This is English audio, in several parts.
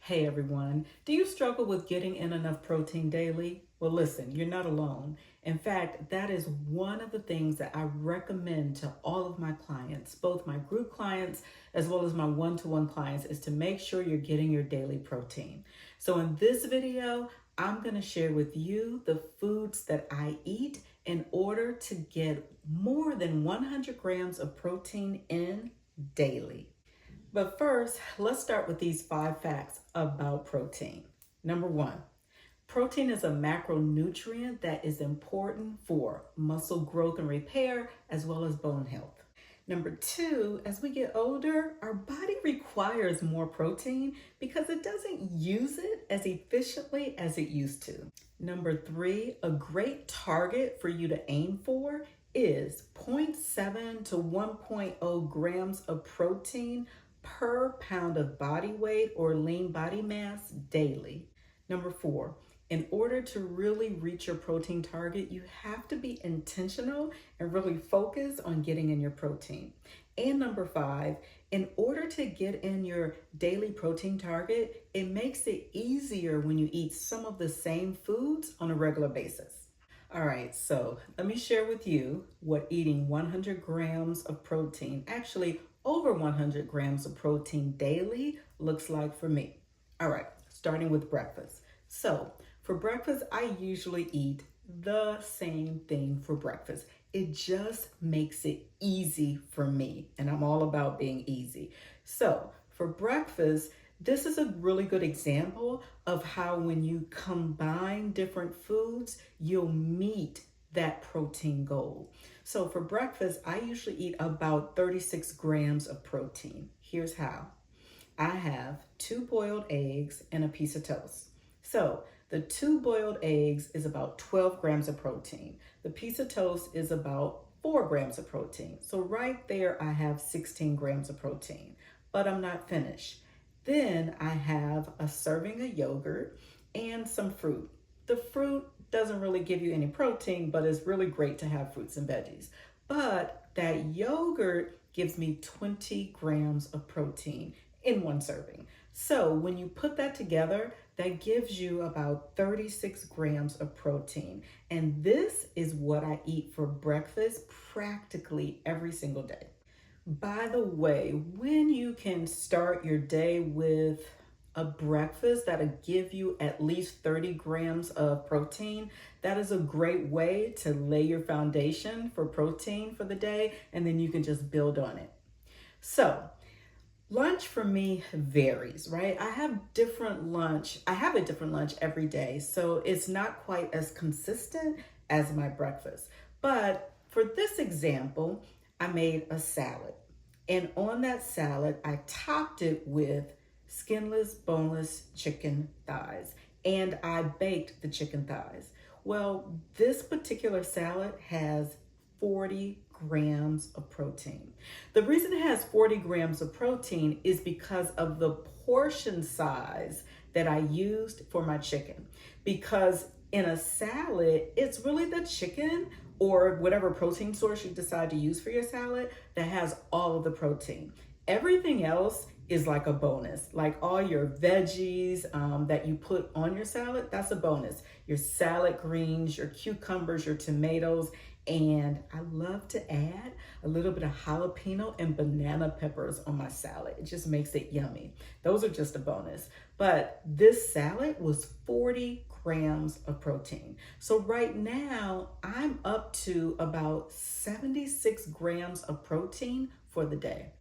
Hey everyone, do you struggle with getting in enough protein daily? Well, listen, you're not alone. In fact, that is one of the things that I recommend to all of my clients, both my group clients as well as my one-to-one clients, is to make sure you're getting your daily protein. So in this video, I'm going to share with you the foods that I eat in order to get more than 100 grams of protein in daily. But first, let's start with these 5 facts about protein. Number one, protein is a macronutrient that is important for muscle growth and repair, as well as bone health. Number two, as we get older, our body requires more protein because it doesn't use it as efficiently as it used to. Number three, a great target for you to aim for is zero point 0.7 to 1.0 grams of protein per pound of body weight or lean body mass daily. Number four, in order to really reach your protein target, you have to be intentional and really focus on getting in your protein. And number five, in order to get in your daily protein target, it makes it easier when you eat some of the same foods on a regular basis. All right, so let me share with you what eating 100 grams of protein, actually over 100 grams of protein daily, looks like for me. All right, starting with breakfast. So for breakfast, I usually eat the same thing for breakfast. It just makes it easy for me, and I'm all about being easy. So for breakfast, this is a really good example of how when you combine different foods, you'll meet that protein goal. So for breakfast, I usually eat about 36 grams of protein. Here's how. I have 2 boiled eggs and a piece of toast. So the 2 boiled eggs is about 12 grams of protein. The piece of toast is about 4 grams of protein. So right there, I have 16 grams of protein, but I'm not finished. Then I have a serving of yogurt and some fruit. The fruit doesn't really give you any protein, but it's really great to have fruits and veggies. But that yogurt gives me 20 grams of protein in one serving. So when you put that together, that gives you about 36 grams of protein. And this is what I eat for breakfast practically every single day. By the way, when you can start your day with a breakfast that'll give you at least 30 grams of protein, that is a great way to lay your foundation for protein for the day, and then you can just build on it. So, lunch for me varies, right? I have a different lunch every day, so it's not quite as consistent as my breakfast. But for this example, I made a salad. And on that salad, I topped it with skinless, boneless chicken thighs. And I baked the chicken thighs. Well, this particular salad has 40 grams of protein. The reason it has 40 grams of protein is because of the portion size that I used for my chicken. Because in a salad, it's really the chicken or whatever protein source you decide to use for your salad that has all of the protein. Everything else is like a bonus. Like all your veggies that you put on your salad, that's a bonus. Your salad greens, your cucumbers, your tomatoes, and I love to add a little bit of jalapeno and banana peppers on my salad. It just makes it yummy. Those are just a bonus. But this salad was 40 grams of protein. So right now I'm up to about 76 grams of protein for the day.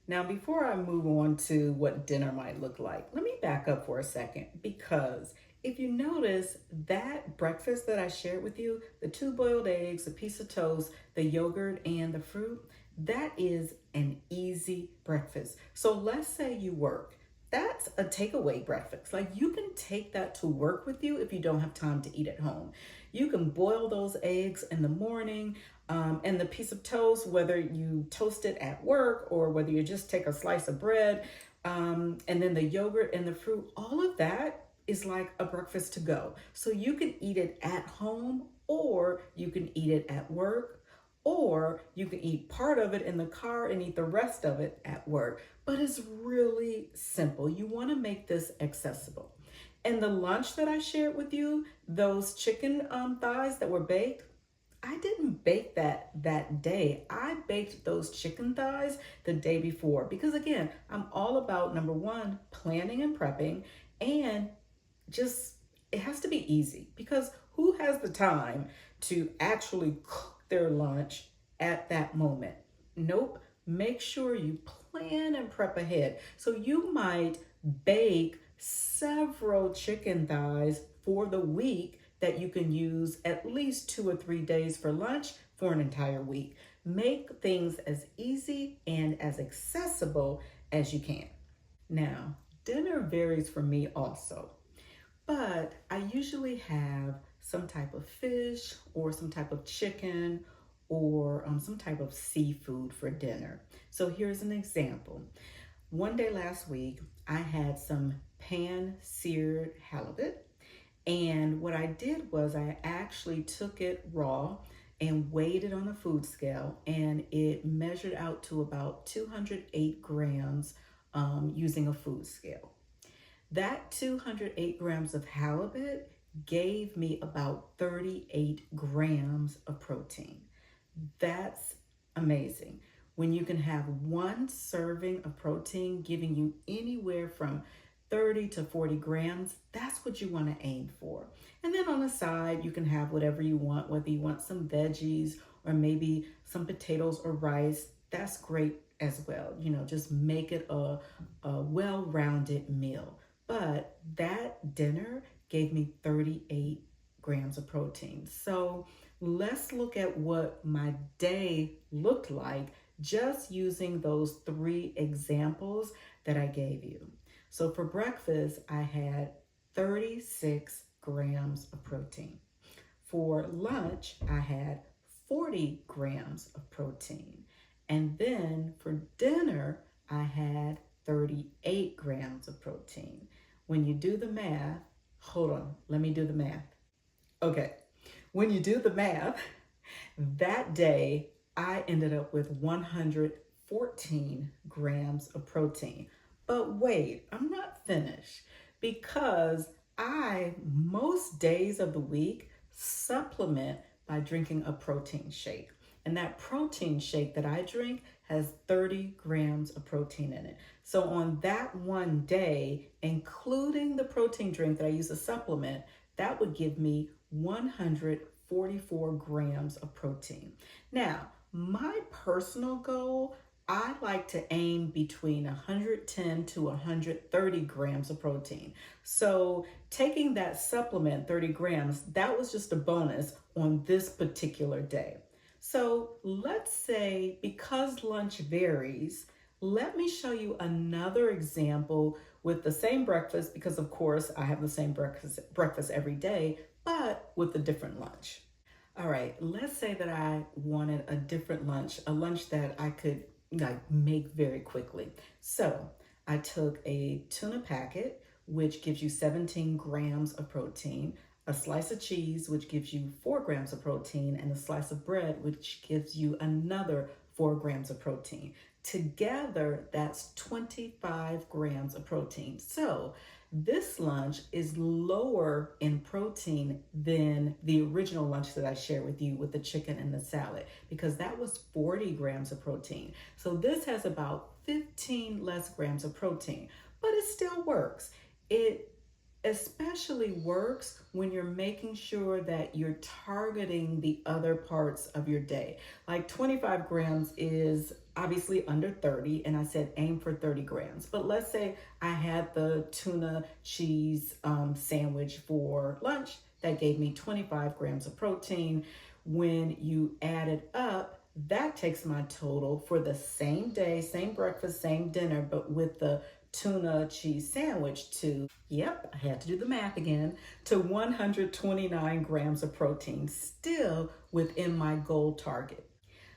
Now, before I move on to what dinner might look like, let me back up for a second, because if you notice that breakfast that I shared with you, the 2 boiled eggs, a piece of toast, the yogurt, and the fruit, that is an easy breakfast. So let's say you work. That's a takeaway breakfast. Like you can take that to work with you if you don't have time to eat at home. You can boil those eggs in the morning and the piece of toast, whether you toast it at work or whether you just take a slice of bread, and then the yogurt and the fruit, all of that is like a breakfast to go. So you can eat it at home or you can eat it at work Or you can eat part of it in the car and eat the rest of it at work. But it's really simple. You want to make this accessible. And the lunch that I shared with you, those chicken thighs that were baked, I didn't bake that day. I baked those chicken thighs the day before because again, I'm all about number one, planning and prepping, and just it has to be easy because who has the time to actually cook their lunch at that moment? Nope. Make sure you plan and prep ahead. So you might bake several chicken thighs for the week that you can use at least 2 or 3 days for lunch for an entire week. Make things as easy and as accessible as you can. Now, dinner varies for me also. But I usually have some type of fish or some type of chicken or some type of seafood for dinner. So here's an example. One day last week, I had some pan-seared halibut. And what I did was I actually took it raw and weighed it on a food scale, and it measured out to about 208 grams using a food scale. That 208 grams of halibut gave me about 38 grams of protein. That's amazing. When you can have one serving of protein giving you anywhere from 30 to 40 grams, that's what you want to aim for. And then on the side, you can have whatever you want, whether you want some veggies or maybe some potatoes or rice. That's great as well. Just make it a well-rounded meal. But that dinner gave me 38 grams of protein. So let's look at what my day looked like just using those 3 examples that I gave you. So for breakfast, I had 36 grams of protein. For lunch, I had 40 grams of protein. And then for dinner, I had 38 grams of protein. When you do the math, hold on, let me do the math. Okay, when you do the math, that day I ended up with 114 grams of protein. But wait, I'm not finished because I, most days of the week, supplement by drinking a protein shake. And that protein shake that I drink has 30 grams of protein in it. So on that one day, including the protein drink that I use to supplement, that would give me 144 grams of protein. Now, my personal goal, I like to aim between 110 to 130 grams of protein. So taking that supplement, 30 grams, that was just a bonus on this particular day. So let's say because lunch varies, let me show you another example with the same breakfast because of course I have the same breakfast every day, but with a different lunch. All right, let's say that I wanted a different lunch, a lunch that I could make very quickly. So I took a tuna packet, which gives you 17 grams of protein, a slice of cheese, which gives you 4 grams of protein, and a slice of bread, which gives you another 4 grams of protein. Together, that's 25 grams of protein. So this lunch is lower in protein than the original lunch that I shared with you with the chicken and the salad because that was 40 grams of protein. So this has about 15 less grams of protein, but it still works. It especially works when you're making sure that you're targeting the other parts of your day. Like 25 grams is obviously under 30, and I said aim for 30 grams. But let's say I had the tuna cheese sandwich for lunch that gave me 25 grams of protein. When you add it up, that takes my total for the same day, same breakfast, same dinner, but with the tuna cheese sandwich to, yep, I had to do the math again, to 129 grams of protein, still within my goal target.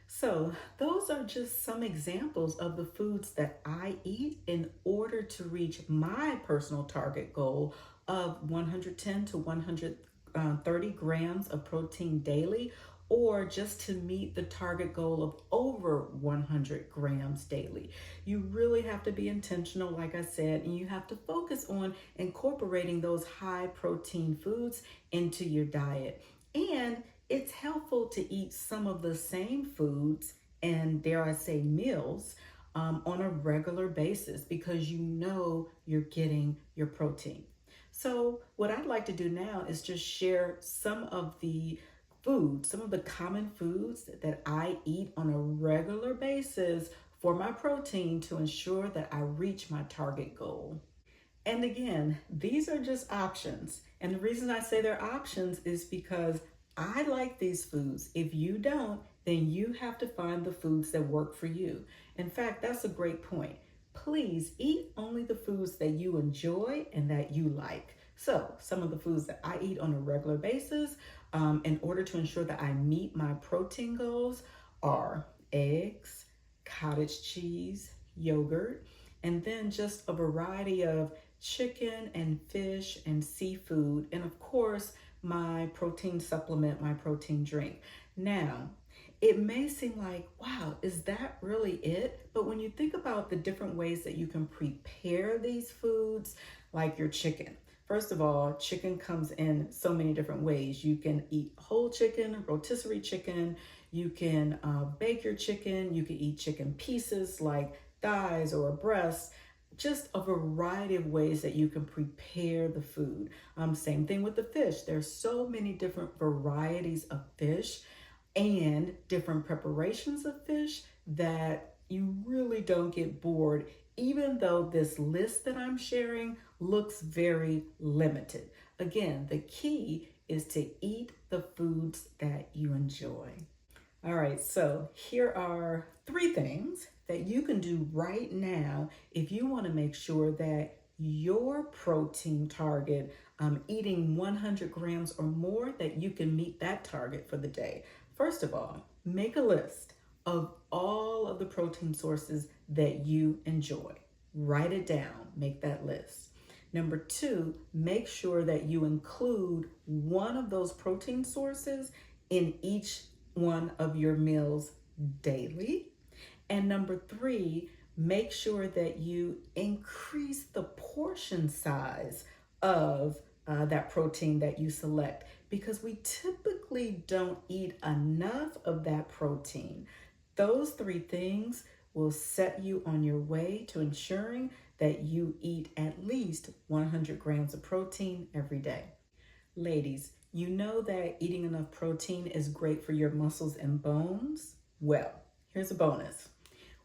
So those are just some examples of the foods that I eat in order to reach my personal target goal of 110 to 130 grams of protein daily, or just to meet the target goal of over 100 grams daily. You really have to be intentional, like I said, and you have to focus on incorporating those high protein foods into your diet. And it's helpful to eat some of the same foods and, dare I say, meals on a regular basis because you know you're getting your protein. So, what I'd like to do now is just share some of the foods, some of the common foods that I eat on a regular basis for my protein to ensure that I reach my target goal. And again, these are just options. And the reason I say they're options is because I like these foods. If you don't, then you have to find the foods that work for you. In fact, that's a great point. Please eat only the foods that you enjoy and that you like. So, some of the foods that I eat on a regular basis in order to ensure that I meet my protein goals are eggs, cottage cheese, yogurt, and then just a variety of chicken and fish and seafood, and of course, my protein supplement, my protein drink. Now, it may seem like, wow, is that really it? But when you think about the different ways that you can prepare these foods, like your chicken, first of all, chicken comes in so many different ways. You can eat whole chicken, rotisserie chicken, you can bake your chicken, you can eat chicken pieces like thighs or a breast, just a variety of ways that you can prepare the food. Same thing with the fish. There's so many different varieties of fish and different preparations of fish that you really don't get bored, even though this list that I'm sharing looks very limited. Again, the key is to eat the foods that you enjoy. All right, so here are 3 things that you can do right now if you want to make sure that your protein target, eating 100 grams or more, that you can meet that target for the day. First of all, make a list of all of the protein sources that you enjoy. Write it down, make that list. Number 2, make sure that you include one of those protein sources in each one of your meals daily. And number 3, make sure that you increase the portion size of that protein that you select, because we typically don't eat enough of that protein. Those 3 things will set you on your way to ensuring that you eat at least 100 grams of protein every day. Ladies, you know that eating enough protein is great for your muscles and bones? Well, here's a bonus.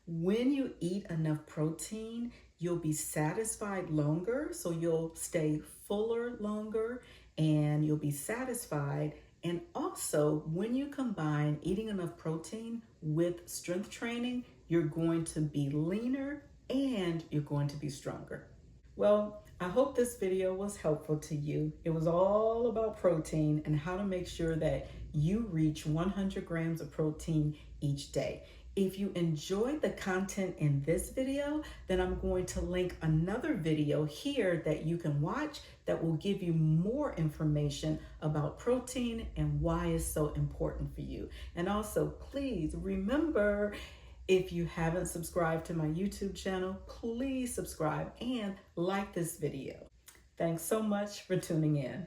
When you eat enough protein, you'll be satisfied longer, so you'll stay fuller longer and you'll be satisfied. And also, when you combine eating enough protein with strength training, you're going to be leaner and you're going to be stronger. Well, I hope this video was helpful to you. It was all about protein and how to make sure that you reach 100 grams of protein each day. If you enjoyed the content in this video, then I'm going to link another video here that you can watch that will give you more information about protein and why it's so important for you. And also, please remember, if you haven't subscribed to my YouTube channel, please subscribe and like this video. Thanks so much for tuning in.